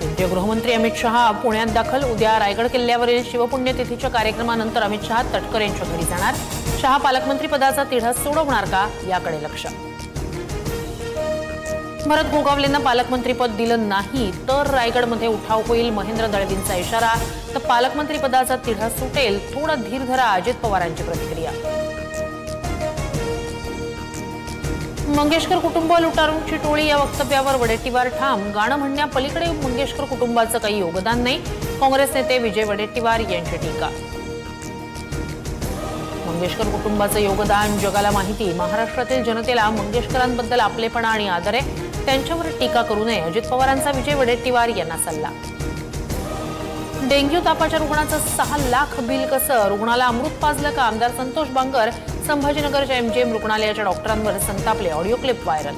केंद्रीय गृहमंत्री अमित शहा पुण्यात दाखल। उद्या रायगड किल्ल्यावरील शिवपुण्यतिथीच्या कार्यक्रमानंतर अमित शहा तटकर यांच्या घरी जाणार। शहा पालकमंत्री पदाचा तिढा सोडवणार का याकडे लक्ष। भरत गोगावलेंना पालकमंत्रीपद दिलं नाही तर रायगडमध्ये उठाव होईल, महेंद्र दळवींचा इशारा। तर पालकमंत्री पदाचा तिढा सुटेल, थोडा धीर धरा, अजित पवारांची प्रतिक्रिया। मंगेशकर कुटुंब लुटारूंची टोळी या वक्तव्यावर वडेट्टीवार ठाम। गाणं म्हणण्यापलीकडे मंगेशकर कुटुंबाचं काही योगदान नाही, काँग्रेस नेते विजय वडेट्टीवार यांची टीका। मंगेशकर कुटुंबाचं योगदान जगाला माहिती, महाराष्ट्रातील जनतेला मंगेशकरांबद्दल आपलेपणा आणि आदर आहे, त्यांच्यावर टीका करू नये, अजित पवारांचा विजय वडेट्टीवार यांना सल्ला। डेंग्यू तापाच्या रुग्णाचं 6 लाख बिल कसं, रुग्णाला अमृत पाजलं का, आमदार संतोष बांगर संभाजीनगरच्या MGM रुग्णालयाच्या डॉक्टरांवर संतापले, ऑडिओ क्लिप व्हायरल।